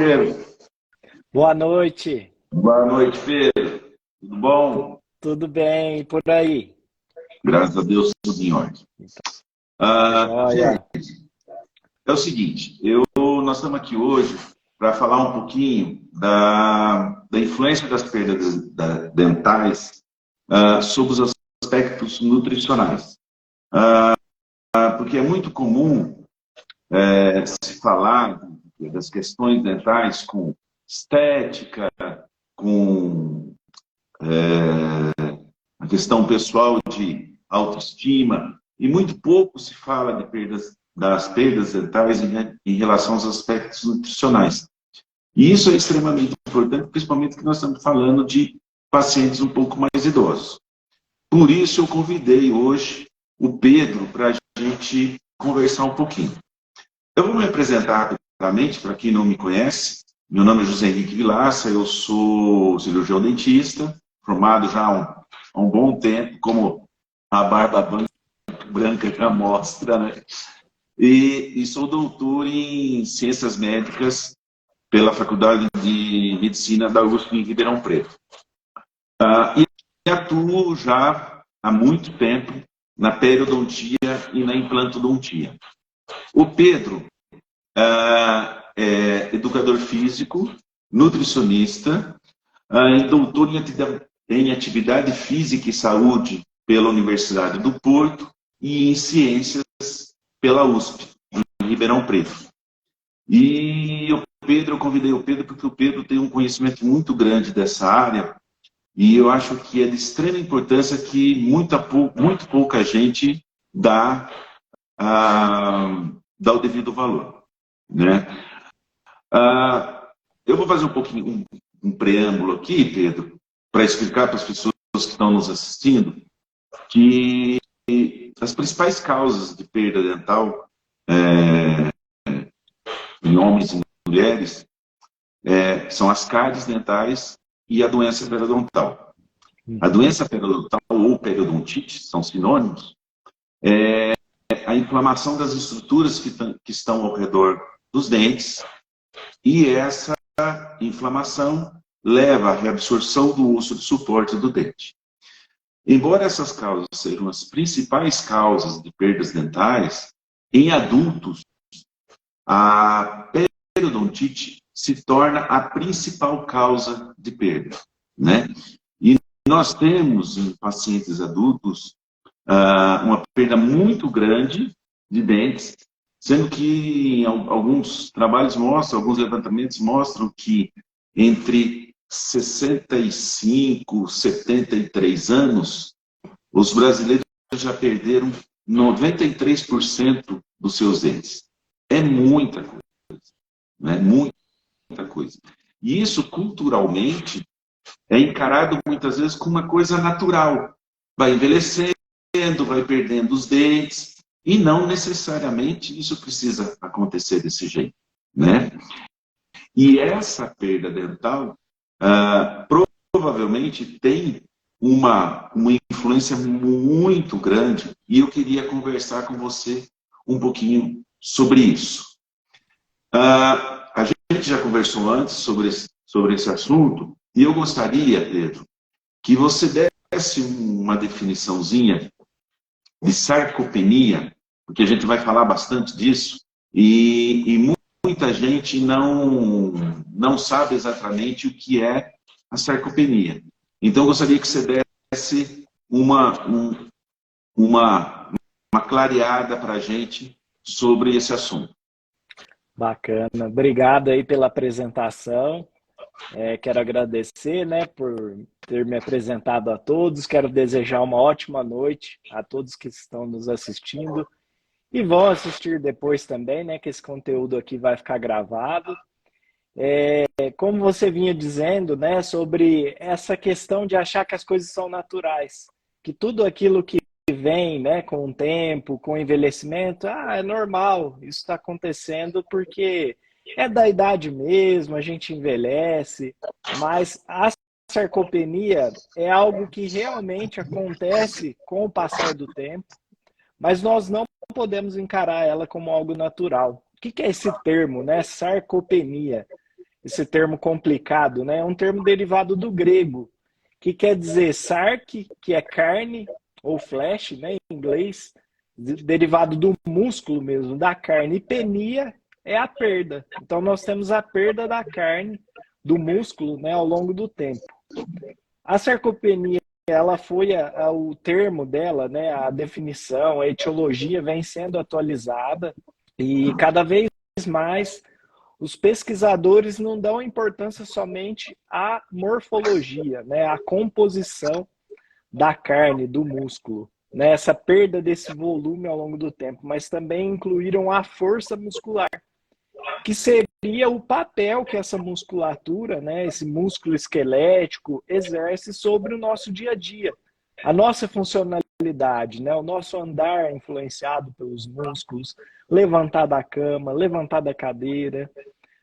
Pedro. Boa noite. Boa noite, Pedro. Tudo bom? Tudo bem e por aí? Graças a Deus, tudo em ordem. Tá Gente, joia. é o seguinte, nós estamos aqui hoje para falar um pouquinho da influência das perdas dentais sobre os aspectos nutricionais. Porque é muito comum se falar das questões dentais com estética, com a questão pessoal de autoestima, e muito pouco se fala das perdas dentais em relação aos aspectos nutricionais. E isso é extremamente importante, principalmente que nós estamos falando de pacientes um pouco mais idosos. Por isso eu convidei hoje o Pedro para a gente conversar um pouquinho. Eu vou me apresentar rapidamente, para quem não me conhece. Meu nome é José Henrique Vilaça, eu sou cirurgião dentista, formado já há um bom tempo, como a barba branca já mostra, né? E sou doutor em Ciências Médicas pela Faculdade de Medicina da USP em Ribeirão Preto. E atuo já há muito tempo na periodontia e na implantodontia. O Pedro é educador físico, nutricionista, e doutor em atividade física e saúde pela Universidade do Porto e em ciências pela USP, em Ribeirão Preto. E eu convidei o Pedro porque o Pedro tem um conhecimento muito grande dessa área e eu acho que é de extrema importância que muito pouca gente dá o devido valor, né? Eu vou fazer um pouquinho um preâmbulo aqui, Pedro, para explicar para as pessoas que estão nos assistindo que as principais causas de perda dental em homens e mulheres são as cáries dentais e a doença periodontal. A doença periodontal ou periodontite, são sinônimos, é a inflamação das estruturas que estão ao redor dos dentes, e essa inflamação leva à reabsorção do osso de suporte do dente. Embora essas causas sejam as principais causas de perdas dentais, em adultos, a periodontite se torna a principal causa de perda, né? E nós temos em pacientes adultos uma perda muito grande de dentes, sendo que alguns trabalhos mostram, alguns levantamentos mostram que entre 65 e 73 anos, os brasileiros já perderam 93% dos seus dentes. É muita coisa, né? Muita coisa. E isso, culturalmente, é encarado muitas vezes como uma coisa natural. Vai envelhecendo, vai perdendo os dentes, e não necessariamente isso precisa acontecer desse jeito, né? E essa perda dental provavelmente tem uma influência muito grande, e eu queria conversar com você um pouquinho sobre isso. A gente já conversou antes sobre esse assunto, e eu gostaria, Pedro, que você desse uma definiçãozinha de sarcopenia, porque a gente vai falar bastante disso, e muita gente não sabe exatamente o que é a sarcopenia. Então, eu gostaria que você desse uma clareada para a gente sobre esse assunto. Bacana. Obrigado aí pela apresentação. Quero agradecer, né, por ter me apresentado a todos. Quero desejar uma ótima noite a todos que estão nos assistindo e vão assistir depois também, né, que esse conteúdo aqui vai ficar gravado. Como você vinha dizendo, né, sobre essa questão de achar que as coisas são naturais, que tudo aquilo que vem, né, com o tempo, com o envelhecimento, é normal, isso está acontecendo porque é da idade mesmo, a gente envelhece, mas a sarcopenia é algo que realmente acontece com o passar do tempo, mas nós não podemos encarar ela como algo natural. O que é esse termo, né, sarcopenia? esse termo complicado, né? É um termo derivado do grego, que quer dizer sarque, que é carne, ou flesh, né, em inglês, derivado do músculo mesmo, da carne, e penia é a perda. Então nós temos a perda da carne, do músculo, né, ao longo do tempo. A sarcopenia, ela foi o termo dela, né, a definição, a etiologia vem sendo atualizada e cada vez mais os pesquisadores não dão importância somente à morfologia, né, à composição da carne, do músculo, né, essa perda desse volume ao longo do tempo, mas também incluíram a força muscular, que seria o papel que essa musculatura, né, esse músculo esquelético, exerce sobre o nosso dia a dia. A nossa funcionalidade, né, o nosso andar influenciado pelos músculos, levantar da cama, levantar da cadeira,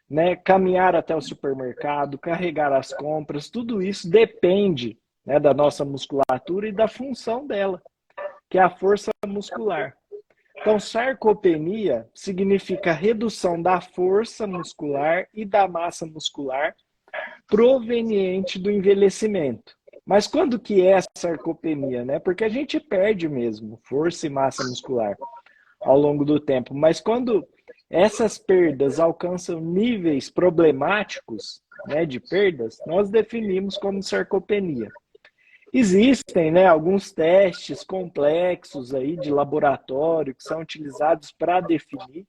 né, caminhar até o supermercado, carregar as compras, tudo isso depende, né, da nossa musculatura e da função dela, que é a força muscular. Então, sarcopenia significa redução da força muscular e da massa muscular proveniente do envelhecimento. Mas quando que é a sarcopenia, né? Porque a gente perde mesmo força e massa muscular ao longo do tempo. Mas quando essas perdas alcançam níveis problemáticos, né, de perdas, nós definimos como sarcopenia. Existem, né, alguns testes complexos aí de laboratório que são utilizados para definir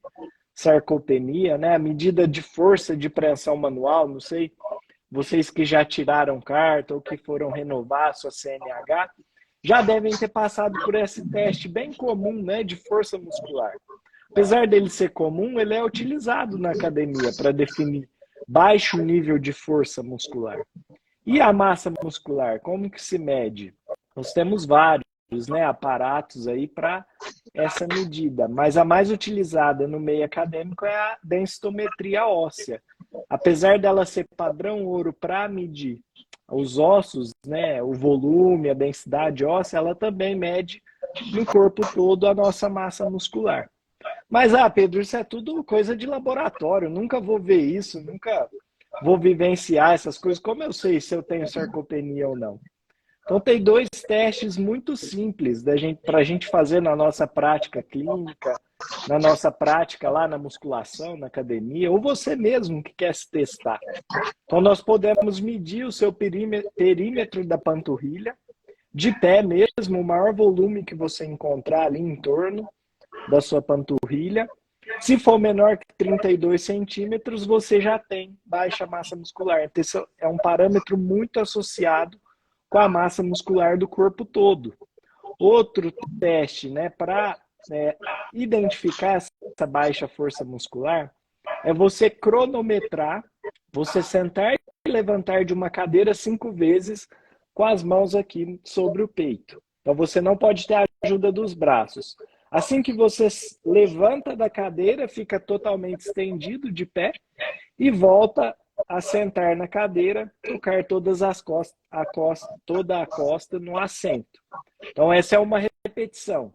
sarcopenia, né, a medida de força de pressão manual, não sei, vocês que já tiraram carta ou que foram renovar a sua CNH, já devem ter passado por esse teste bem comum, né, de força muscular. Apesar dele ser comum, ele é utilizado na academia para definir baixo nível de força muscular. E a massa muscular, como que se mede? Nós temos vários, né, aparatos aí para essa medida, mas a mais utilizada no meio acadêmico é a densitometria óssea. Apesar dela ser padrão ouro para medir os ossos, né, o volume, a densidade óssea, ela também mede no corpo todo a nossa massa muscular. Mas, Pedro, isso é tudo coisa de laboratório, nunca vou ver isso, nunca vou vivenciar essas coisas. Como eu sei se eu tenho sarcopenia ou não? Então, tem dois testes muito simples para a gente fazer na nossa prática clínica, na nossa prática lá na musculação, na academia, ou você mesmo que quer se testar. Então, nós podemos medir o seu perímetro da panturrilha, de pé mesmo, o maior volume que você encontrar ali em torno da sua panturrilha. Se for menor que 32 centímetros, você já tem baixa massa muscular. Então, esse é um parâmetro muito associado com a massa muscular do corpo todo. Outro teste, né, para identificar essa baixa força muscular é você cronometrar, você sentar e levantar de uma cadeira 5 vezes com as mãos aqui sobre o peito. Então você não pode ter a ajuda dos braços. Assim que você levanta da cadeira, fica totalmente estendido de pé e volta a sentar na cadeira, tocar todas as costas, toda a costa no assento. Então essa é uma repetição.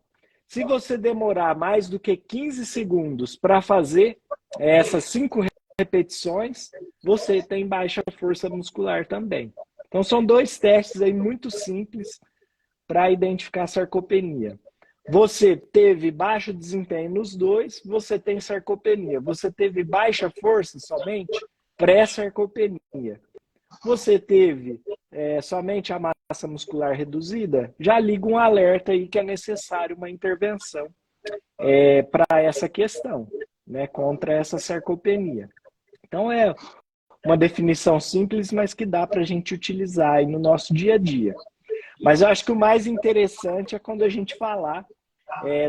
Se você demorar mais do que 15 segundos para fazer essas 5 repetições, você tem baixa força muscular também. Então são dois testes aí muito simples para identificar a sarcopenia. Você teve baixo desempenho nos dois, você tem sarcopenia. Você teve baixa força somente, pré-sarcopenia. Você teve somente a massa muscular reduzida, já liga um alerta aí que é necessário uma intervenção para essa questão, né, contra essa sarcopenia. Então é uma definição simples, mas que dá para a gente utilizar aí no nosso dia a dia. Mas eu acho que o mais interessante é quando a gente falar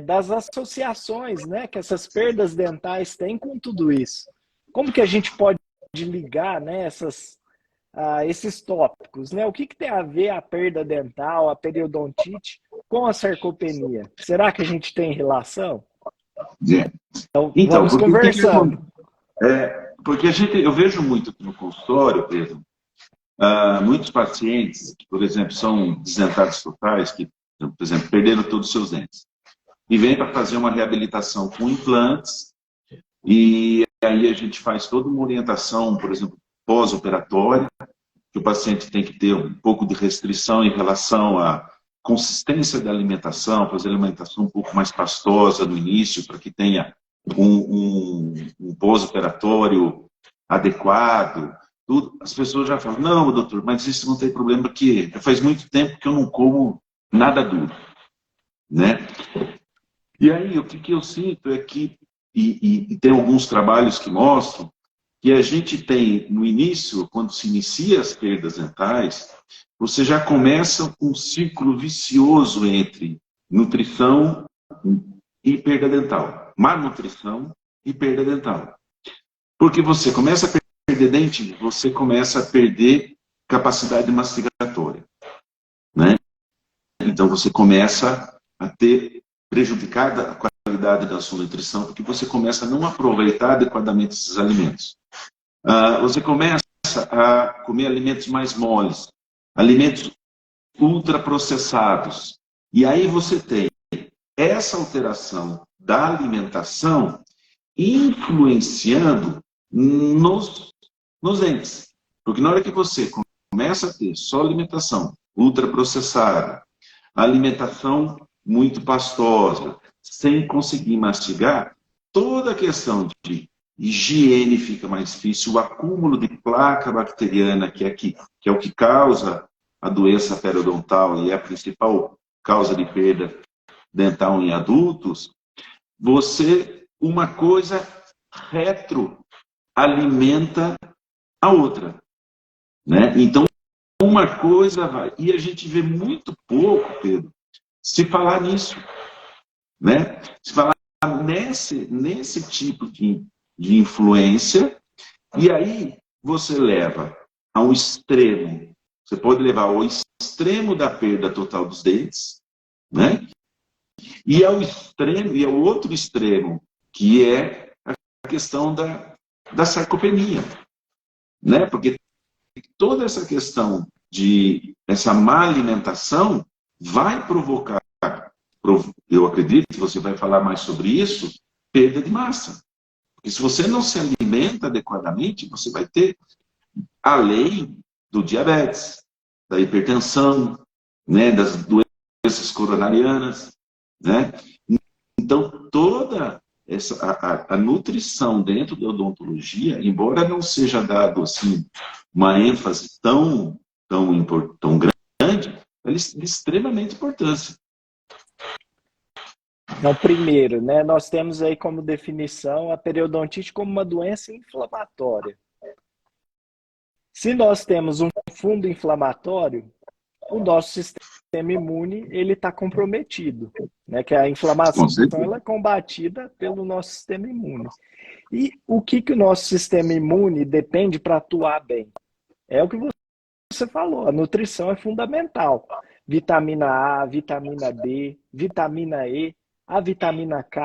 das associações, né, que essas perdas dentais têm com tudo isso. Como que a gente pode ligar, né, esses tópicos, né? O que tem a ver a perda dental, a periodontite com a sarcopenia? Será que a gente tem relação? Então vamos conversando. Porque eu vejo muito aqui no consultório, Pedro, muitos pacientes que, por exemplo, são desdentados totais, que, por exemplo, perderam todos os seus dentes, e vêm para fazer uma reabilitação com implantes, e aí a gente faz toda uma orientação, por exemplo, pós-operatória, que o paciente tem que ter um pouco de restrição em relação à consistência da alimentação, fazer a alimentação um pouco mais pastosa no início, para que tenha um pós-operatório adequado. Tudo. As pessoas já falam, não, doutor, mas isso não tem problema, porque faz muito tempo que eu não como nada duro, né? E aí, o que eu sinto é que, e tem alguns trabalhos que mostram, que a gente tem, no início, quando se inicia as perdas dentais, você já começa um ciclo vicioso entre nutrição e perda dental. Má nutrição e perda dental. Porque você começa a perder dente, você começa a perder capacidade mastigatória, né? Então você começa a ter prejudicada a qualidade da sua nutrição, porque você começa a não aproveitar adequadamente esses alimentos. Você começa a comer alimentos mais moles, alimentos ultraprocessados. E aí você tem essa alteração da alimentação influenciando nos dentes. Porque na hora que você começa a ter só alimentação ultraprocessada, alimentação muito pastosa, sem conseguir mastigar, toda a questão de higiene fica mais difícil, o acúmulo de placa bacteriana, que é o que causa a doença periodontal e é a principal causa de perda dental em adultos, uma coisa retroalimenta a outra, né? Então, uma coisa vai... E a gente vê muito pouco, Pedro, se falar nisso, né? Se falar nesse tipo de influência, e aí você leva a um extremo, você pode levar ao extremo da perda total dos dentes, né? E ao outro extremo, que é a questão da sarcopenia, né? Porque toda essa questão essa má alimentação vai provocar, eu acredito que você vai falar mais sobre isso, perda de massa. Porque se você não se alimenta adequadamente, você vai ter, além do diabetes, da hipertensão, né, das doenças coronarianas, né? Então, toda a nutrição dentro da odontologia, embora não seja dado assim, uma ênfase tão grande, ela é de extremamente importância. Então, primeiro, né, nós temos aí como definição a periodontite como uma doença inflamatória. Se nós temos um fundo inflamatório, o nosso sistema imune ele está comprometido, né? Que a inflamação ela é combatida pelo nosso sistema imune. E o que o nosso sistema imune depende para atuar bem? É o que você falou, a nutrição é fundamental. Vitamina A, vitamina D, vitamina E, a vitamina K,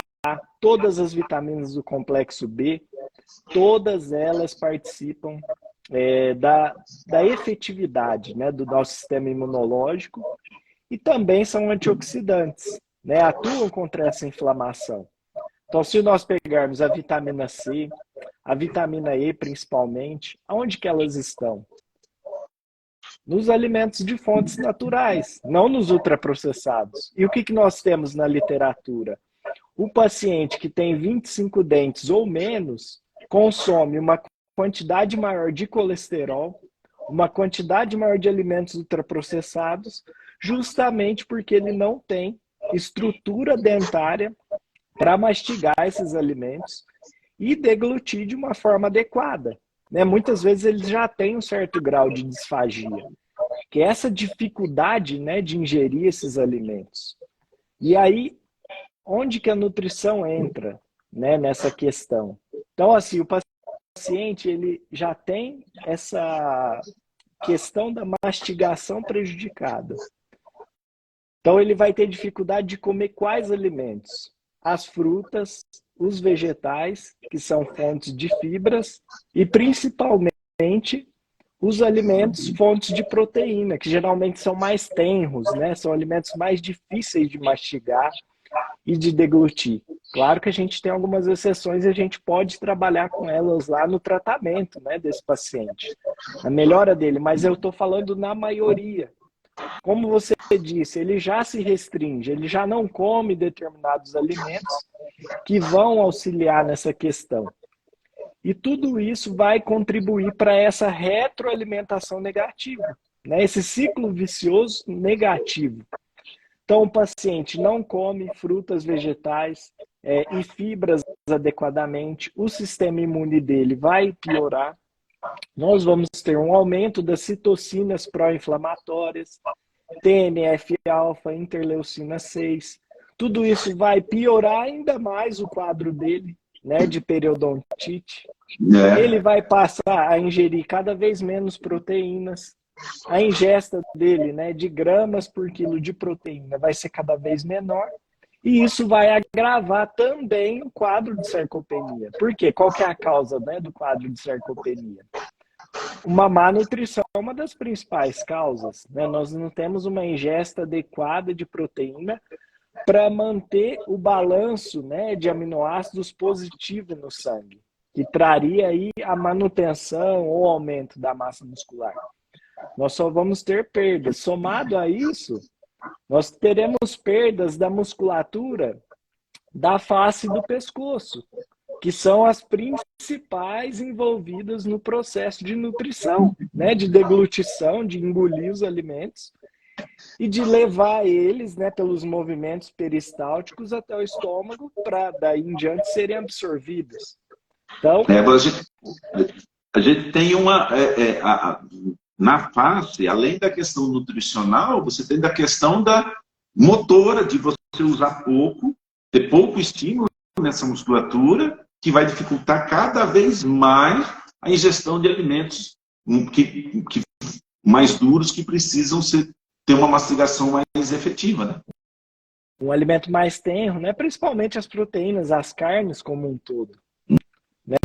todas as vitaminas do complexo B, todas elas participam da efetividade, né, do nosso sistema imunológico e também são antioxidantes, né, atuam contra essa inflamação. Então, se nós pegarmos a vitamina C, a vitamina E principalmente, onde que elas estão? Nos alimentos de fontes naturais, não nos ultraprocessados. E o que nós temos na literatura? O paciente que tem 25 dentes ou menos consome uma quantidade maior de colesterol, uma quantidade maior de alimentos ultraprocessados, justamente porque ele não tem estrutura dentária para mastigar esses alimentos e deglutir de uma forma adequada. Né? Muitas vezes eles já têm um certo grau de disfagia, que é essa dificuldade, né, de ingerir esses alimentos. E aí, onde que a nutrição entra, né, nessa questão? Então, assim, o paciente ele já tem essa questão da mastigação prejudicada. Então, ele vai ter dificuldade de comer quais alimentos? As frutas, os vegetais, que são fontes de fibras, e principalmente os alimentos fontes de proteína, que geralmente são mais tenros, né? São alimentos mais difíceis de mastigar, e de deglutir. Claro que a gente tem algumas exceções e a gente pode trabalhar com elas lá no tratamento, né, desse paciente, na melhora dele, mas eu estou falando na maioria. Como você disse, ele já se restringe, ele já não come determinados alimentos que vão auxiliar nessa questão. E tudo isso vai contribuir para essa retroalimentação negativa, né? Esse ciclo vicioso negativo. Então, o paciente não come frutas, vegetais e fibras adequadamente, o sistema imune dele vai piorar, nós vamos ter um aumento das citocinas pró-inflamatórias, TNF-alfa, interleucina 6. Tudo isso vai piorar ainda mais o quadro dele, né, de periodontite. Ele vai passar a ingerir cada vez menos proteínas. A ingesta dele, né, de gramas por quilo de proteína vai ser cada vez menor. E isso vai agravar também o quadro de sarcopenia. Por quê? Qual que é a causa, né, do quadro de sarcopenia? Uma má nutrição é uma das principais causas, né? Nós não temos uma ingesta adequada de proteína para manter o balanço, né, de aminoácidos positivo no sangue, que traria aí a manutenção ou aumento da massa muscular. Nós só vamos ter perdas. Somado a isso, nós teremos perdas da musculatura da face do pescoço, que são as principais envolvidas no processo de nutrição, né, de deglutição, de engolir os alimentos e de levar eles, né, pelos movimentos peristálticos até o estômago para daí em diante serem absorvidos. Então, a gente tem uma... na face, além da questão nutricional, você tem da questão da motora, de você usar pouco, ter pouco estímulo nessa musculatura, que vai dificultar cada vez mais a ingestão de alimentos mais duros, que precisam ter uma mastigação mais efetiva, né? Um alimento mais tenro, né? Principalmente as proteínas, as carnes como um todo. Né?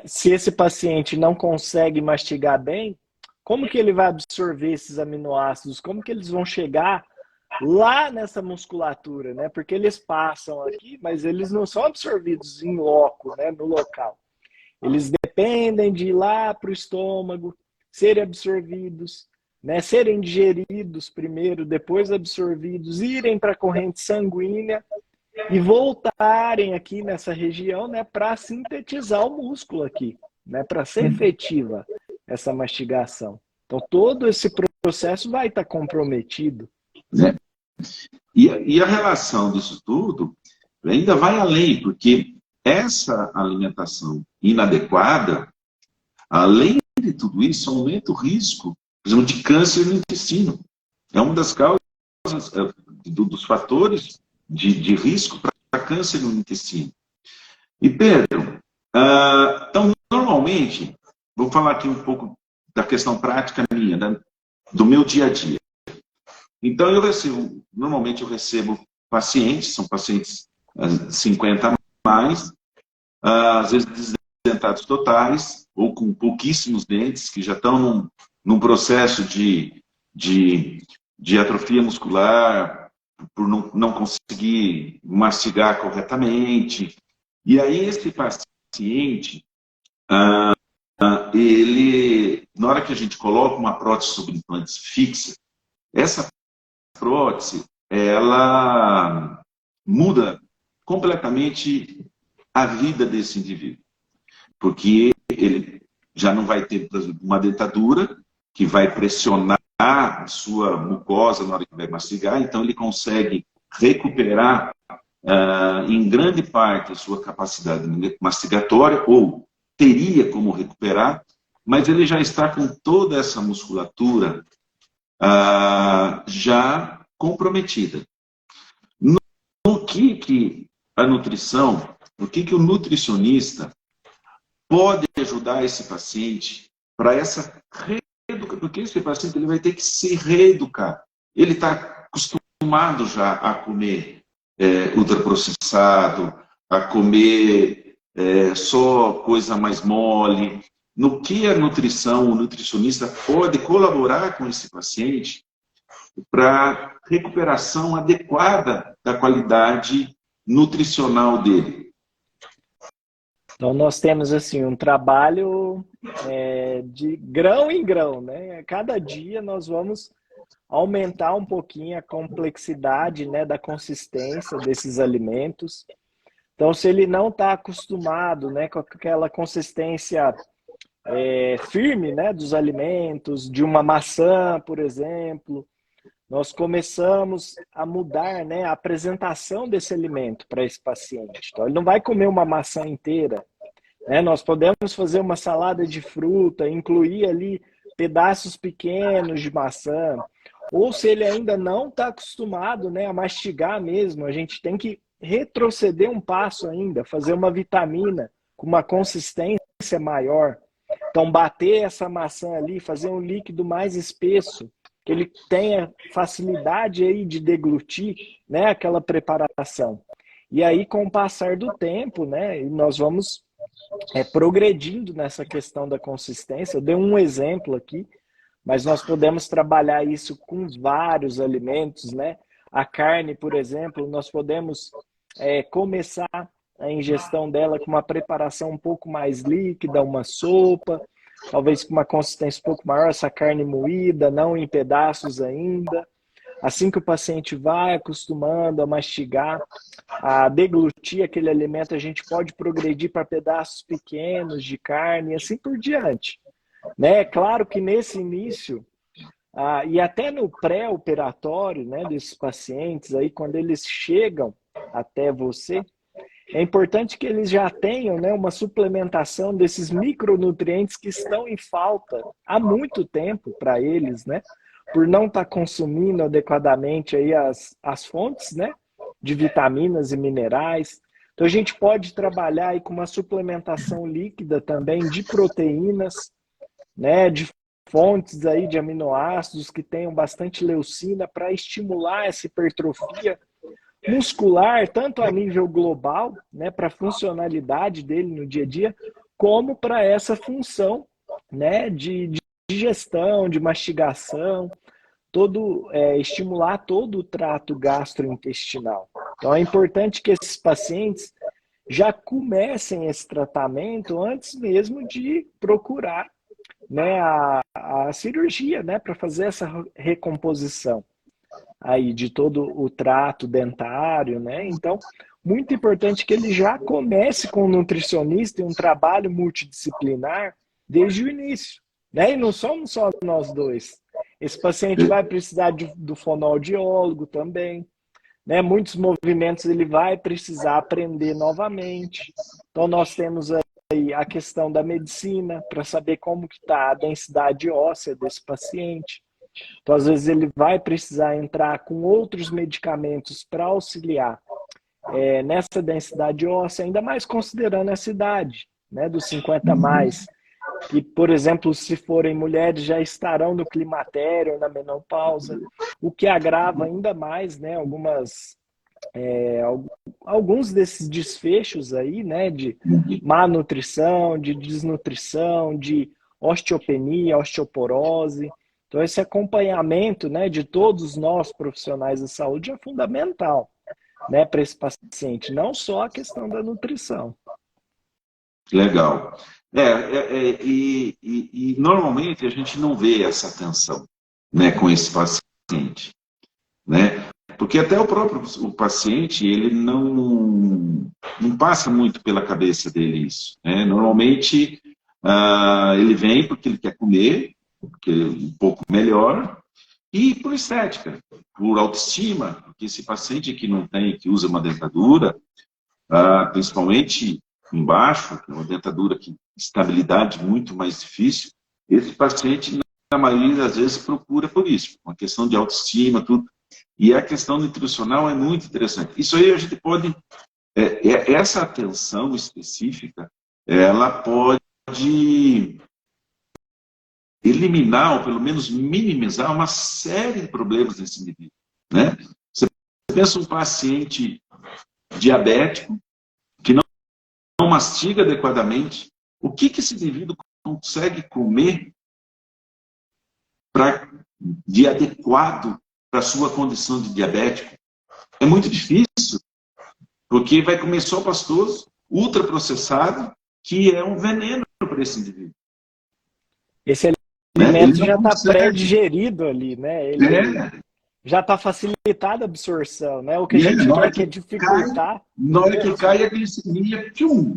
Se esse paciente não consegue mastigar bem, como que ele vai absorver esses aminoácidos? Como que eles vão chegar lá nessa musculatura, né? Porque eles passam aqui, mas eles não são absorvidos em loco, né? No local. Eles dependem de ir lá para o estômago, serem absorvidos, né? Serem digeridos primeiro, depois absorvidos, irem para a corrente sanguínea e voltarem aqui nessa região, né? Para sintetizar o músculo aqui, né? Para ser efetiva essa mastigação. Então, todo esse processo vai estar comprometido. Né? E a relação disso tudo ainda vai além, porque essa alimentação inadequada, além de tudo isso, aumenta o risco, por exemplo, de câncer no intestino. É uma das causas, dos fatores de risco para câncer no intestino. E, Pedro, então, normalmente, vou falar aqui um pouco da questão prática minha, do meu dia a dia. Então, normalmente eu recebo pacientes, são pacientes 50 a mais, às vezes desdentados totais, ou com pouquíssimos dentes, que já estão num processo de atrofia muscular, por não conseguir mastigar corretamente. E aí, esse paciente, ele, na hora que a gente coloca uma prótese sobre implantes fixa, essa prótese, ela muda completamente a vida desse indivíduo. Porque ele já não vai ter, por exemplo, uma dentadura que vai pressionar a sua mucosa na hora que vai mastigar, então ele consegue recuperar em grande parte a sua capacidade mastigatória, ou teria como recuperar, mas ele já está com toda essa musculatura já comprometida. No que a nutrição, no que o nutricionista pode ajudar esse paciente para essa reeducação, porque esse paciente ele vai ter que se reeducar. Ele está acostumado já a comer ultraprocessado, a comer só coisa mais mole. No que a nutrição, o nutricionista pode colaborar com esse paciente para recuperação adequada da qualidade nutricional dele? Então, nós temos assim um trabalho de grão em grão, né? A cada dia nós vamos aumentar um pouquinho a complexidade, né, da consistência desses alimentos. Então, se ele não está acostumado, né, com aquela consistência firme, né, dos alimentos, de uma maçã, por exemplo, nós começamos a mudar, né, a apresentação desse alimento para esse paciente. Então, ele não vai comer uma maçã inteira, né? Nós podemos fazer uma salada de fruta, incluir ali pedaços pequenos de maçã. Ou se ele ainda não está acostumado, né, a mastigar mesmo, a gente tem que retroceder um passo ainda, fazer uma vitamina com uma consistência maior. Então, bater essa maçã ali, fazer um líquido mais espesso, que ele tenha facilidade aí de deglutir, né, aquela preparação. E aí, com o passar do tempo, né, nós vamos progredindo nessa questão da consistência. Eu dei um exemplo aqui, mas nós podemos trabalhar isso com vários alimentos, né? A carne, por exemplo, nós podemos começar a ingestão dela com uma preparação um pouco mais líquida, uma sopa, talvez com uma consistência um pouco maior, essa carne moída, não em pedaços ainda. Assim que o paciente vai acostumando a mastigar, a deglutir aquele alimento, a gente pode progredir para pedaços pequenos de carne e assim por diante. Né? Claro que nesse início, e até no pré-operatório, né, desses pacientes, aí, quando eles chegam até você, é importante que eles já tenham, né, uma suplementação desses micronutrientes que estão em falta há muito tempo para eles, né, por não estar consumindo adequadamente aí as fontes, né, de vitaminas e minerais. Então a gente pode trabalhar aí com uma suplementação líquida também de proteínas, né, de fontes aí de aminoácidos que tenham bastante leucina para estimular essa hipertrofia muscular, tanto a nível global, né, para a funcionalidade dele no dia a dia, como para essa função, né, de digestão, de mastigação, estimular todo o trato gastrointestinal. Então é importante que esses pacientes já comecem esse tratamento antes mesmo de procurar, né, a cirurgia, né, para fazer essa recomposição aí de todo o trato dentário, né? Então, muito importante que ele já comece com o nutricionista e um trabalho multidisciplinar desde o início, né? E não somos só nós dois. Esse paciente vai precisar do fonoaudiólogo também, né? Muitos movimentos ele vai precisar aprender novamente. Então, nós temos aí a questão da medicina para saber como que está a densidade óssea desse paciente. Então, às vezes, ele vai precisar entrar com outros medicamentos para auxiliar nessa densidade óssea, ainda mais considerando essa idade, né, dos 50 a mais, que, por exemplo, se forem mulheres, já estarão no climatério, na menopausa, o que agrava ainda mais, né, alguns desses desfechos aí, né, de má nutrição, de desnutrição, de osteopenia, osteoporose. Então, esse acompanhamento, né, de todos nós profissionais da saúde é fundamental, né, para esse paciente, não só a questão da nutrição. Legal. E normalmente a gente não vê essa atenção, né, com esse paciente, né? Porque até o paciente, ele não passa muito pela cabeça dele isso, né? Normalmente, ele vem porque ele quer comer, porque é um pouco melhor, e por estética, por autoestima, porque esse paciente que usa uma dentadura, principalmente embaixo, que é uma dentadura que estabilidade muito mais difícil, esse paciente, na maioria das vezes, procura por isso, uma questão de autoestima, tudo. E a questão nutricional é muito interessante. Isso aí a gente pode, essa atenção específica, ela pode eliminar, ou pelo menos minimizar, uma série de problemas nesse indivíduo, né? Você pensa um paciente diabético, que não mastiga adequadamente, o que esse indivíduo consegue comer de adequado para a sua condição de diabético. É muito difícil, porque vai comer só pastoso, ultraprocessado, que é um veneno para esse indivíduo. Esse Né? alimento já está pré-digerido ali, né? Ele já está facilitada a absorção, né? O que a gente quer que é dificultar. Na hora que cai a glicemia,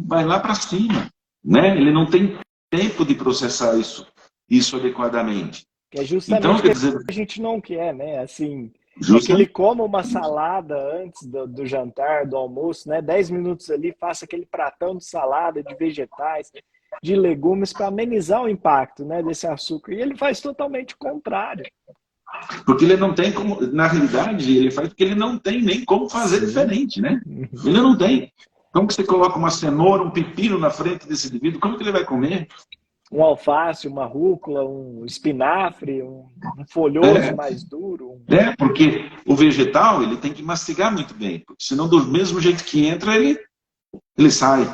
vai lá para cima, né? Ele não tem tempo de processar isso adequadamente. Que é justamente então, o quer dizer, que a gente não quer, né? Assim, justamente, que ele coma uma salada antes do jantar, do almoço, né? 10 minutos ali, faça aquele pratão de salada, de vegetais, de legumes, para amenizar o impacto, né, desse açúcar. E ele faz totalmente o contrário. Porque ele não tem como, na realidade, ele faz porque ele não tem nem como fazer diferente, né? Ele não tem. Como que você coloca uma cenoura, um pepino na frente desse indivíduo? Como que ele vai comer? Um alface, uma rúcula, um espinafre, um folhoso mais duro. Porque o vegetal, ele tem que mastigar muito bem, porque senão do mesmo jeito que entra, ele sai.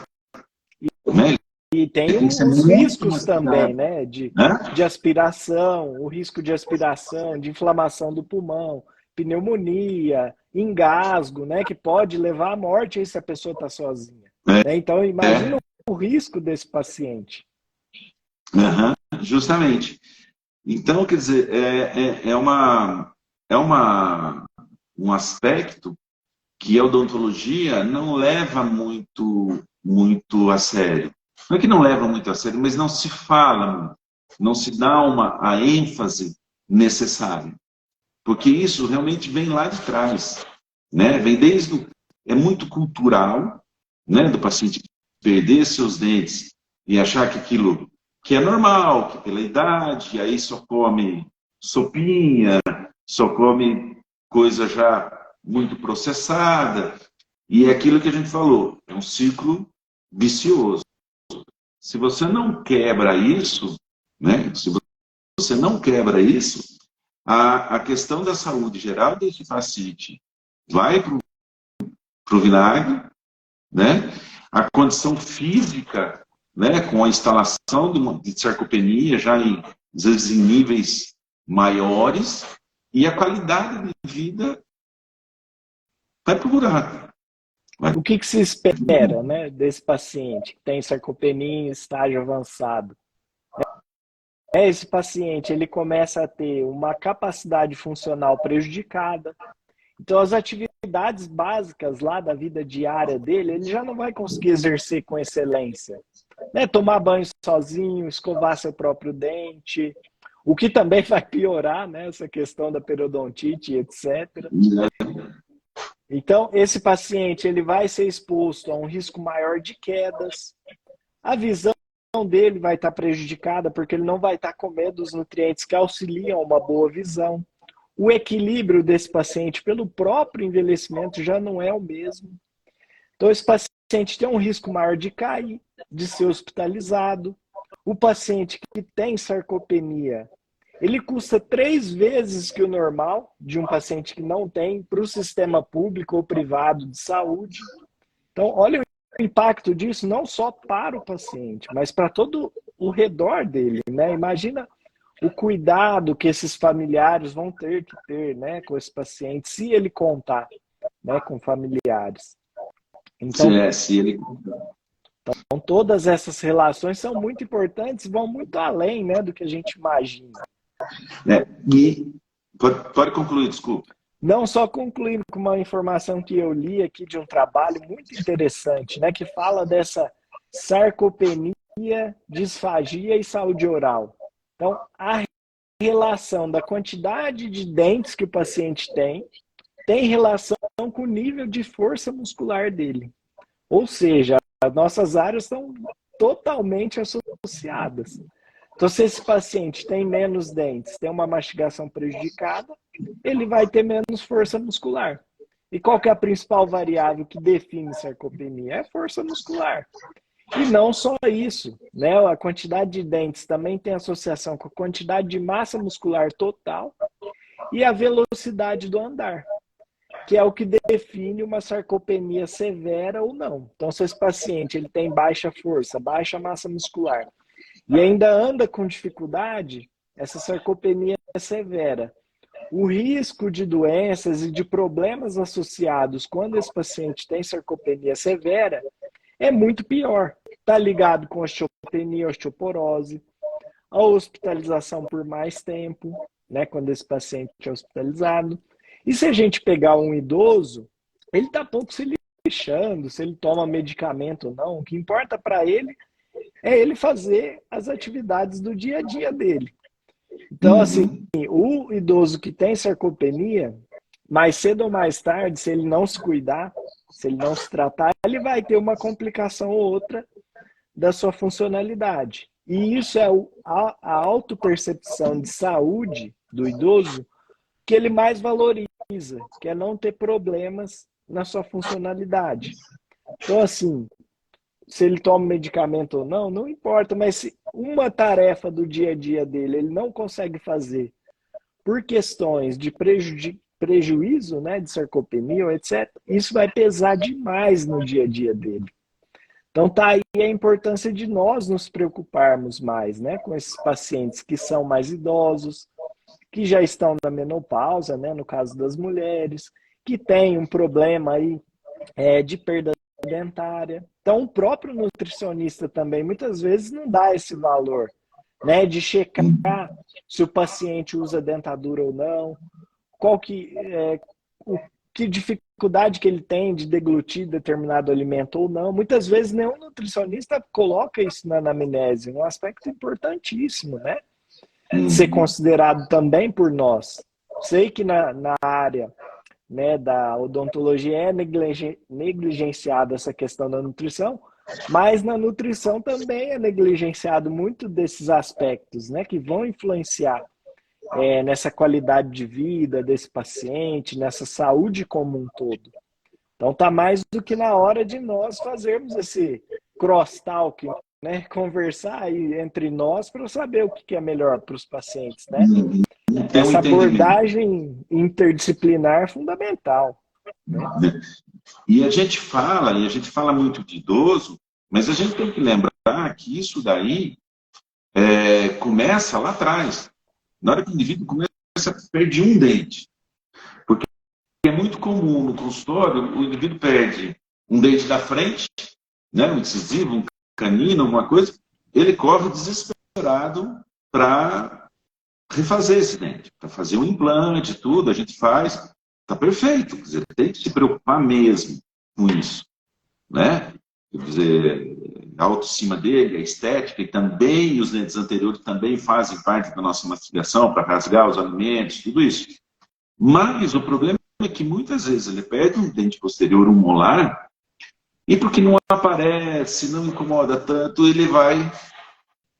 Né? E tem os riscos também, né? De aspiração, o risco de aspiração, de inflamação do pulmão, pneumonia, engasgo, né? Que pode levar à morte aí se a pessoa está sozinha. Né? Então, imagina o risco desse paciente. Justamente. Então, quer dizer, um aspecto que a odontologia não leva muito a sério. Não é que não leva muito a sério, mas não se fala muito, não se dá a ênfase necessária. Porque isso realmente vem lá de trás. Né? Vem é muito cultural, né, do paciente perder seus dentes e achar que aquilo que é normal, que pela idade, aí só come sopinha, só come coisa já muito processada. E é aquilo que a gente falou, é um ciclo vicioso. Se você não quebra isso, né? Se você não quebra isso, a questão da saúde geral desse paciente vai para o vinagre, né? A condição física, né? Com a instalação de sarcopenia já às vezes em níveis maiores, e a qualidade de vida vai para o buraco. O que se espera, né, desse paciente que tem sarcopenia em estágio avançado? Esse paciente ele começa a ter uma capacidade funcional prejudicada. Então, as atividades básicas lá da vida diária dele, ele já não vai conseguir exercer com excelência. Né? Tomar banho sozinho, escovar seu próprio dente, o que também vai piorar, né, essa questão da periodontite, etc. Então, esse paciente ele vai ser exposto a um risco maior de quedas. A visão dele vai estar prejudicada porque ele não vai estar comendo os nutrientes que auxiliam uma boa visão. O equilíbrio desse paciente pelo próprio envelhecimento já não é o mesmo. Então, esse paciente tem um risco maior de cair, de ser hospitalizado. O paciente que tem sarcopenia, ele custa 3 vezes que o normal de um paciente que não tem para o sistema público ou privado de saúde. Então, olha o impacto disso não só para o paciente, mas para todo o redor dele, né? Imagina o cuidado que esses familiares vão ter que ter, né, com esse paciente, se ele contar, né, com familiares. Então, então, todas essas relações são muito importantes, vão muito além, né, do que a gente imagina. E pode concluir, desculpa. Não, só concluindo com uma informação que eu li aqui de um trabalho muito interessante, né, que fala dessa sarcopenia, disfagia e saúde oral. Então, a relação da quantidade de dentes que o paciente tem relação com o nível de força muscular dele. Ou seja, as nossas áreas estão totalmente associadas. Então, se esse paciente tem menos dentes, tem uma mastigação prejudicada, ele vai ter menos força muscular. E qual que é a principal variável que define sarcopenia? É a força muscular. E não só isso, né? A quantidade de dentes também tem associação com a quantidade de massa muscular total e a velocidade do andar, que é o que define uma sarcopenia severa ou não. Então, se esse paciente ele tem baixa força, baixa massa muscular e ainda anda com dificuldade, essa sarcopenia é severa. o risco de doenças e de problemas associados quando esse paciente tem sarcopenia severa é muito pior. Está ligado com osteopenia, osteoporose, a hospitalização por mais tempo, né, quando esse paciente é hospitalizado. E se a gente pegar um idoso, ele está pouco se lixando, se ele toma medicamento ou não. O que importa para ele é ele fazer as atividades do dia a dia dele. Então, assim, o idoso que tem sarcopenia, mais cedo ou mais tarde, se ele não se cuidar, se ele não se tratar, ele vai ter uma complicação ou outra da sua funcionalidade. E isso é a autopercepção de saúde do idoso que ele mais valoriza, que é não ter problemas na sua funcionalidade. Então, assim, se ele toma medicamento ou não, não importa, mas se uma tarefa do dia a dia dele ele não consegue fazer por questões de prejuízo, né, de sarcopenia, etc., isso vai pesar demais no dia a dia dele. Então tá aí a importância de nós nos preocuparmos mais, né, com esses pacientes que são mais idosos, que já estão na menopausa, né, no caso das mulheres, que tem um problema aí de perda dentária. Então o próprio nutricionista também muitas vezes não dá esse valor, né, de checar se o paciente usa dentadura ou não, qual que dificuldade que ele tem de deglutir determinado alimento ou não. Muitas vezes nenhum nutricionista coloca isso na anamnese, um aspecto importantíssimo, né? Ser considerado também por nós. Sei que na área, né, da odontologia é negligenciada essa questão da nutrição, mas na nutrição também é negligenciado muito desses aspectos, né, que vão influenciar nessa qualidade de vida desse paciente, nessa saúde como um todo. Então tá mais do que na hora de nós fazermos esse crosstalk, né? Conversar aí entre nós para saber o que é melhor para os pacientes, né? Essa abordagem interdisciplinar é fundamental. Né? E a gente fala muito de idoso, mas a gente tem que lembrar que isso daí começa lá atrás. Na hora que o indivíduo começa a perder um dente. Porque é muito comum no consultório, o indivíduo perde um dente da frente, né, um incisivo, um canino, alguma coisa, ele corre desesperado para refazer esse dente, para fazer um implante, tudo, a gente faz, está perfeito, quer dizer, tem que se preocupar mesmo com isso, né? Quer dizer, a autoestima dele, a estética, e também os dentes anteriores também fazem parte da nossa mastigação para rasgar os alimentos, tudo isso. Mas o problema é que muitas vezes ele perde um dente posterior, um molar, e porque não aparece, não incomoda tanto, ele vai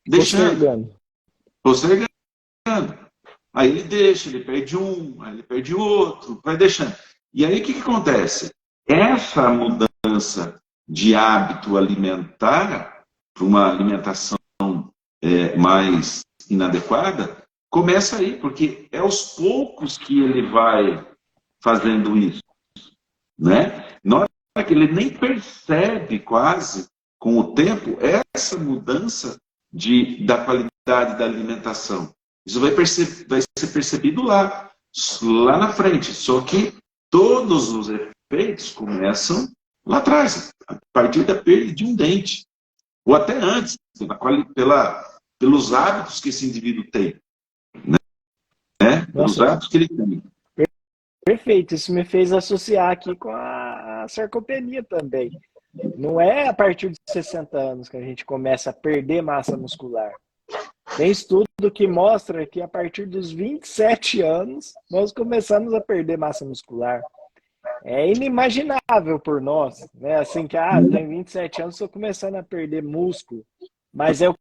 deixando. Postergando. Aí ele deixa, ele perde um, aí ele perde outro, vai deixando. E aí o que acontece? Essa mudança de hábito alimentar para uma alimentação mais inadequada, começa aí, porque é aos poucos que ele vai fazendo isso, né? Na hora que ele nem percebe quase, com o tempo, essa mudança da qualidade da alimentação. Isso vai ser percebido lá na frente, só que todos os efeitos começam lá atrás, a partir da perda de um dente, ou até antes, pelos hábitos que esse indivíduo tem, né? Pelos hábitos que ele tem. Perfeito, isso me fez associar aqui com a sarcopenia também. Não é a partir de 60 anos que a gente começa a perder massa muscular. Tem estudo que mostra que a partir dos 27 anos nós começamos a perder massa muscular. É inimaginável por nós, né? Assim que, tem 27 anos, estou começando a perder músculo. Mas é o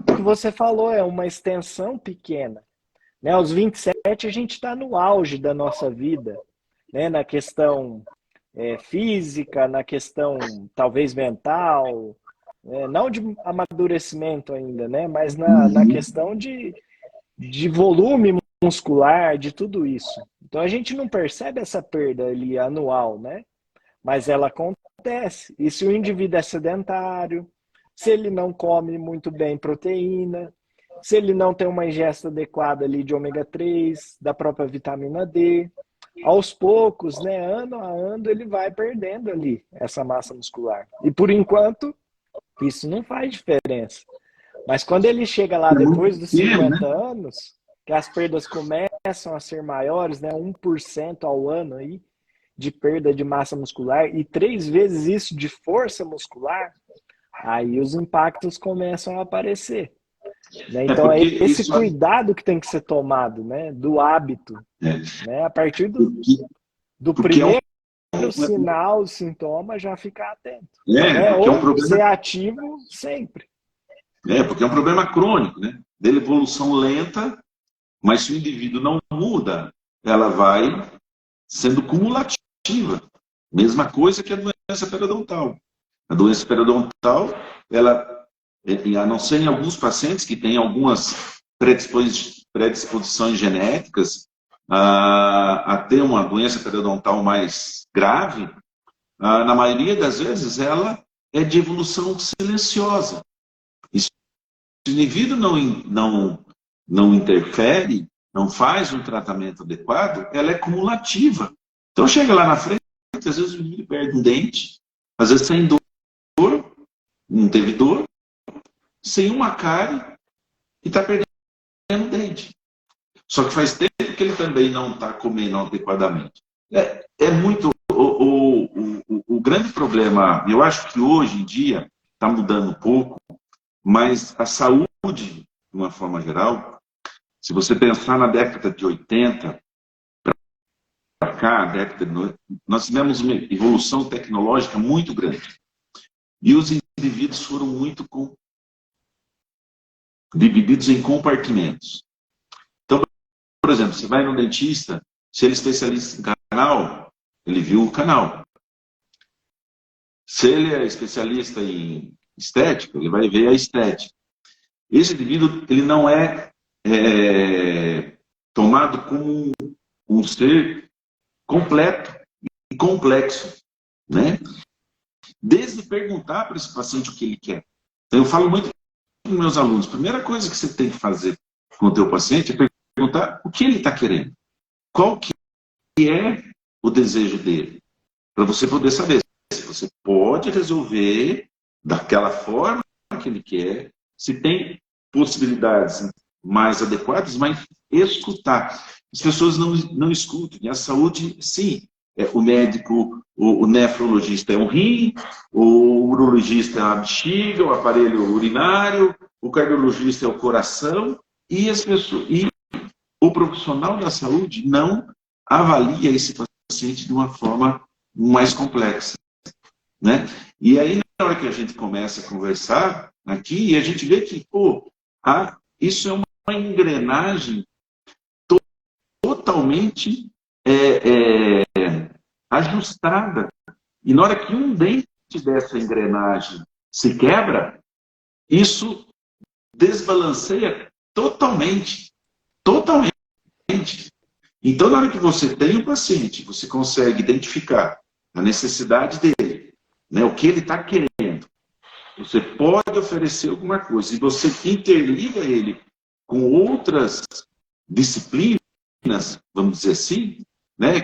que você falou, é uma extensão pequena. Né? Aos 27 a gente está no auge da nossa vida, né? Na questão física, na questão talvez mental, não de amadurecimento ainda, né? Mas na questão de volume muscular, de tudo isso. Então a gente não percebe essa perda ali anual, né? Mas ela acontece. E se o indivíduo é sedentário, se ele não come muito bem proteína, se ele não tem uma ingesta adequada ali de ômega 3, da própria vitamina D, aos poucos, né, ano a ano, ele vai perdendo ali essa massa muscular. E por enquanto, isso não faz diferença. Mas quando ele chega lá depois dos 50 anos, que as perdas começam a ser maiores, né, 1% ao ano aí, de perda de massa muscular, e 3 vezes isso de força muscular, aí os impactos começam a aparecer. Né? Então, é esse cuidado que tem que ser tomado, né, do hábito. Né? A partir do primeiro sinal, sintoma, já ficar atento. Ou ser ativo sempre. Porque é um problema crônico, né? De evolução lenta, mas se o indivíduo não muda, ela vai sendo cumulativa. Mesma coisa que a doença periodontal. A doença periodontal, ela, a não ser em alguns pacientes que têm algumas predisposições genéticas a ter uma doença periodontal mais grave, na maioria das vezes ela é de evolução silenciosa. E se o indivíduo não interfere, não faz um tratamento adequado, ela é cumulativa. Então chega lá na frente, às vezes o indivíduo perde um dente, às vezes sem dor, não teve dor, sem uma cárie e está perdendo um dente. Só que faz tempo que ele também não está comendo adequadamente. É muito... O grande problema, eu acho que hoje em dia está mudando um pouco, mas a saúde, de uma forma geral, se você pensar na década de 80 para cá, nós tivemos uma evolução tecnológica muito grande. E os indivíduos foram muito divididos em compartimentos. Então, por exemplo, você vai no dentista, se ele é especialista em canal, ele viu o canal. Se ele é especialista em estética, ele vai ver a estética. Esse indivíduo, ele não é tomado como um ser completo e complexo, né? Desde perguntar para esse paciente o que ele quer. Então, eu falo muito para os meus alunos, a primeira coisa que você tem que fazer com o teu paciente é perguntar o que ele está querendo. Qual que é o desejo dele? Para você poder saber se você pode resolver daquela forma que ele quer, se tem possibilidades mais adequadas, mas escutar. As pessoas não escutam. E a saúde, sim, o médico, o nefrologista é o rim, o urologista é a bexiga, o aparelho urinário, o cardiologista é o coração, e o profissional da saúde não avalia esse paciente de uma forma mais complexa, né? E aí, na hora que a gente começa a conversar aqui, a gente vê que, isso é uma engrenagem totalmente ajustada. E na hora que um dente dessa engrenagem se quebra, isso desbalanceia totalmente. Totalmente. Então, na hora que você tem um paciente, você consegue identificar a necessidade dele, né, o que ele está querendo. Você pode oferecer alguma coisa e você interliga ele com outras disciplinas, vamos dizer assim, né,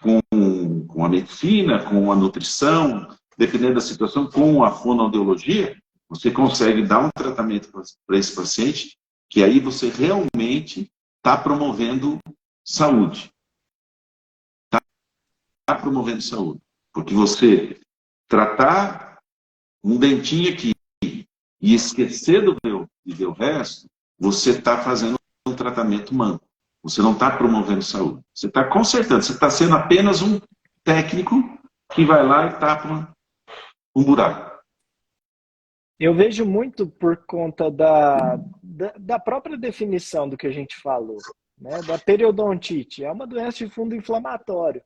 com a medicina, com a nutrição, dependendo da situação, com a fonoaudiologia, você consegue dar um tratamento para esse paciente, que aí você realmente está promovendo saúde. Está promovendo saúde. Porque você tratar um dentinho aqui e esquecer de ver o resto, você está fazendo um tratamento manco. Você não está promovendo saúde. Você está consertando. Você está sendo apenas um técnico que vai lá e tapa um buraco. Eu vejo muito por conta da própria definição do que a gente falou, né? Da periodontite. É uma doença de fundo inflamatório.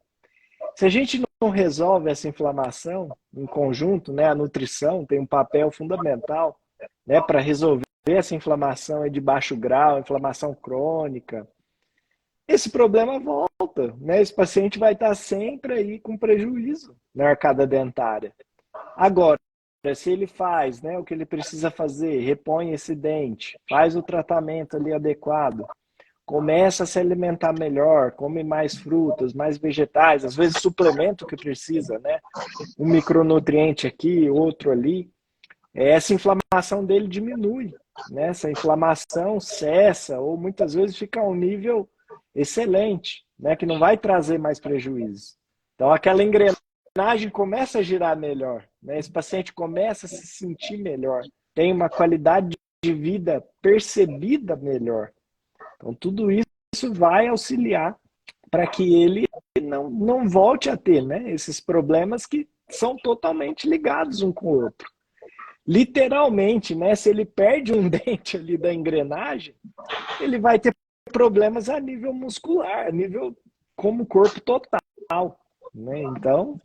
Se a gente não resolve essa inflamação em conjunto, né, a nutrição tem um papel fundamental, né, para resolver essa inflamação de baixo grau, inflamação crônica. Esse problema volta, né? Esse paciente vai estar sempre aí com prejuízo na arcada dentária. Agora, se ele faz, né, o que ele precisa fazer, repõe esse dente, faz o tratamento ali adequado, começa a se alimentar melhor, come mais frutas, mais vegetais, às vezes suplemento que precisa, né? Um micronutriente aqui, outro ali. Essa inflamação dele diminui, né? Essa inflamação cessa ou muitas vezes fica a um nível excelente, né? Que não vai trazer mais prejuízo. Então aquela engrenagem começa a girar melhor, né? Esse paciente começa a se sentir melhor, tem uma qualidade de vida percebida melhor. Então, tudo isso vai auxiliar para que ele não volte a ter, né, esses problemas que são totalmente ligados um com o outro. Literalmente, né, se ele perde um dente ali da engrenagem, ele vai ter problemas a nível muscular, a nível como corpo total. Né? Então,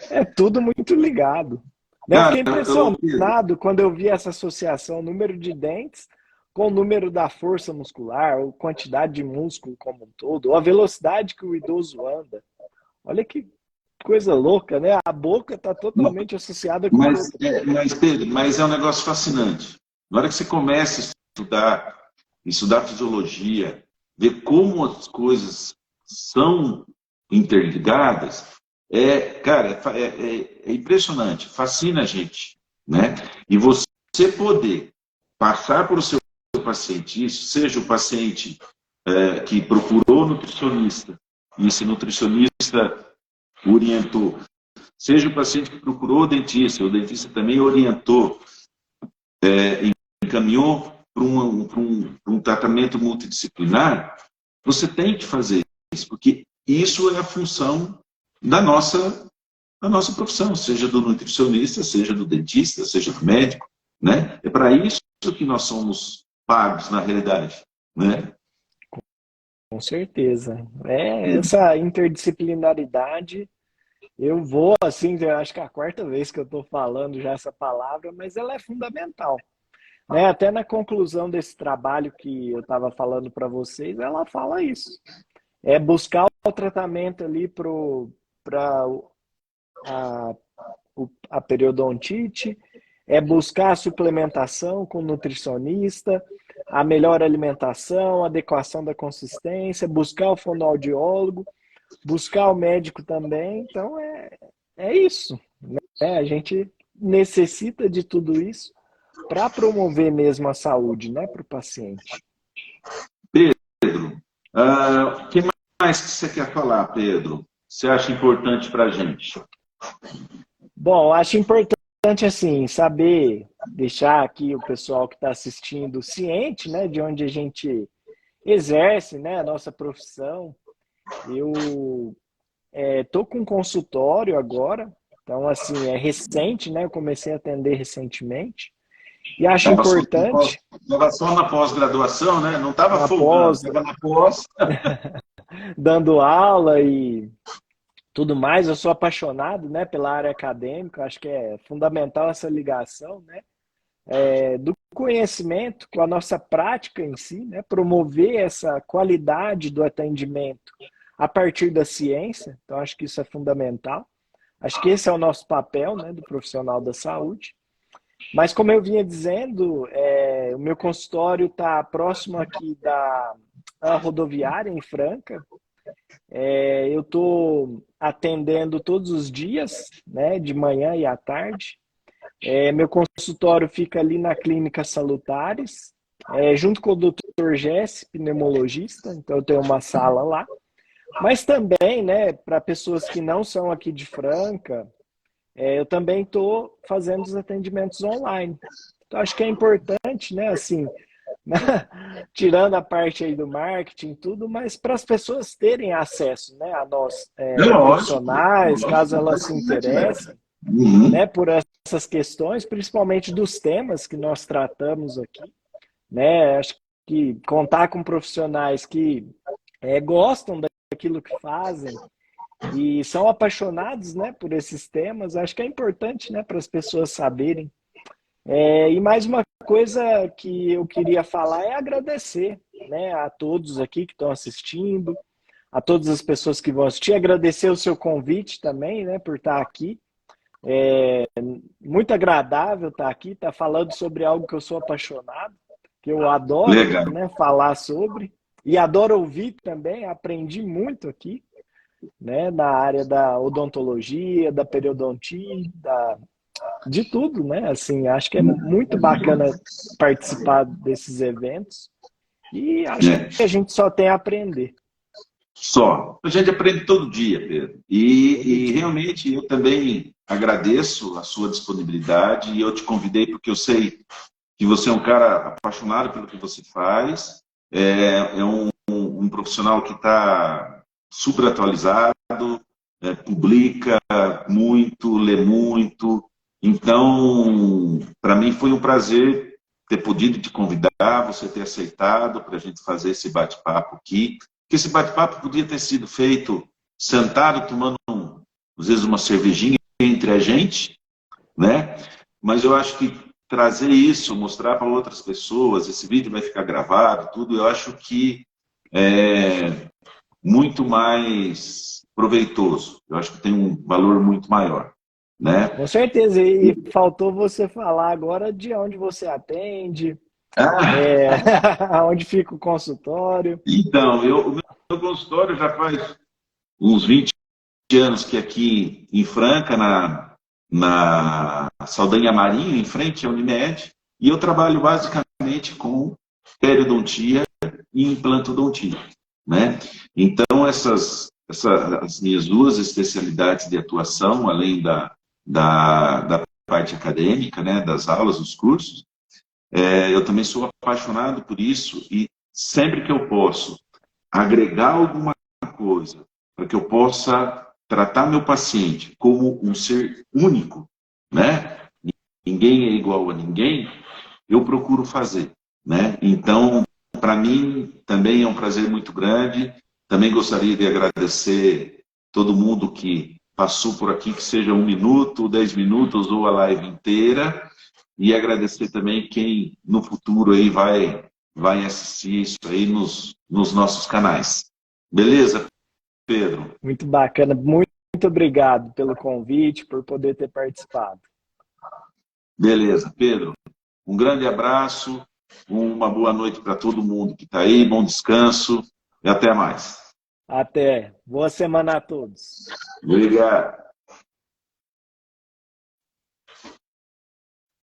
é tudo muito ligado. Eu fiquei impressionado quando eu vi essa associação, número de dentes com o número da força muscular, ou quantidade de músculo como um todo, ou a velocidade que o idoso anda. Olha que coisa louca, né? A boca está totalmente associada com o corpo. Pedro, mas é um negócio fascinante. Na hora que você começa a estudar fisiologia, ver como as coisas são interligadas, cara, é impressionante, fascina a gente, né? E você poder passar para o seu paciente isso, seja o paciente que procurou nutricionista e esse nutricionista orientou, seja o paciente que procurou o dentista também orientou, encaminhou para um tratamento multidisciplinar, você tem que fazer isso, porque isso é a função da nossa profissão, seja do nutricionista, seja do dentista, seja do médico, né? É para isso que nós somos pagos, na realidade, né? Com certeza. Essa interdisciplinaridade, eu vou, assim, eu acho que é a quarta vez que eu estou falando já essa palavra, mas ela é fundamental. Né? Até na conclusão desse trabalho que eu estava falando para vocês, ela fala isso. É buscar o tratamento ali para a periodontite, é buscar a suplementação com nutricionista, a melhor alimentação, adequação da consistência, buscar o fonoaudiólogo, buscar o médico também. Então, é isso. Né? A gente necessita de tudo isso para promover mesmo a saúde, né, para o paciente. Pedro, o que mais que você quer falar, Pedro? Você acha importante para a gente? Bom, acho importante, assim, saber, deixar aqui o pessoal que está assistindo ciente, né, de onde a gente exerce, né, a nossa profissão. Eu estou com um consultório agora, então, assim, é recente, né, eu comecei a atender recentemente, e acho importante... Estava só na pós-graduação, né? Não estava folgando, estava na pós. Dando aula e tudo mais. Eu sou apaixonado, né, pela área acadêmica, acho que é fundamental essa ligação, né, do conhecimento com a nossa prática em si, né, promover essa qualidade do atendimento a partir da ciência. Então, acho que isso é fundamental. Acho que esse é o nosso papel, né, do profissional da saúde. Mas, como eu vinha dizendo, o meu consultório está próximo aqui da rodoviária, em Franca. Eu estou atendendo todos os dias, né, de manhã e à tarde. Meu consultório fica ali na Clínica Salutares, junto com o Dr. Jesse, pneumologista, então eu tenho uma sala lá. Mas também, né, para pessoas que não são aqui de Franca, eu também estou fazendo os atendimentos online. Então, acho que é importante, né, assim, tirando a parte aí do marketing tudo, mas para as pessoas terem acesso, né, a nós profissionais, caso elas se interessem, né, por essas questões, principalmente dos temas que nós tratamos aqui, né, acho que contar com profissionais que gostam daquilo que fazem e são apaixonados, né, por esses temas, acho que é importante, né, para as pessoas saberem. E mais uma coisa que eu queria falar é agradecer, né, a todos aqui que estão assistindo, a todas as pessoas que vão assistir, agradecer o seu convite também, né, por estar aqui. Muito agradável estar aqui, estar falando sobre algo que eu sou apaixonado, que eu adoro, Legal. né, falar sobre, e adoro ouvir também, aprendi muito aqui, né, na área da odontologia, da periodontia, de tudo, né? Assim, acho que é muito bacana participar desses eventos e acho É. que a gente só tem a aprender. Só. A gente aprende todo dia, Pedro. Todo E dia. realmente eu também agradeço a sua disponibilidade e eu te convidei porque eu sei que você é um cara apaixonado pelo que você faz, é um profissional que está super atualizado, publica muito, lê muito. Então, para mim foi um prazer ter podido te convidar, você ter aceitado para a gente fazer esse bate-papo aqui. Porque esse bate-papo podia ter sido feito sentado, tomando, às vezes, uma cervejinha entre a gente, né? Mas eu acho que trazer isso, mostrar para outras pessoas, esse vídeo vai ficar gravado, tudo, eu acho que é muito mais proveitoso. Eu acho que tem um valor muito maior, né? Com certeza. E faltou você falar agora de onde você atende, Ah, onde fica o consultório. então, o meu consultório já faz uns 20 anos que aqui em Franca, na Saldanha Marinho, em frente à Unimed, e eu trabalho basicamente com periodontia e implantodontia, né? Então, as minhas duas especialidades de atuação, além da parte acadêmica, né, das aulas, dos cursos, eu também sou apaixonado por isso e sempre que eu posso agregar alguma coisa para que eu possa tratar meu paciente como um ser único, né? Ninguém é igual a ninguém, eu procuro fazer, né? Então, para mim também é um prazer muito grande. Também gostaria de agradecer todo mundo que passou por aqui, que seja 1 minuto, 10 minutos ou a live inteira, e agradecer também quem no futuro aí vai assistir isso aí nos nossos canais. Beleza, Pedro? Muito bacana. Muito obrigado pelo convite, por poder ter participado. Beleza, Pedro. Um grande abraço, uma boa noite para todo mundo que está aí, bom descanso e até mais. Até. Boa semana a todos. Obrigado.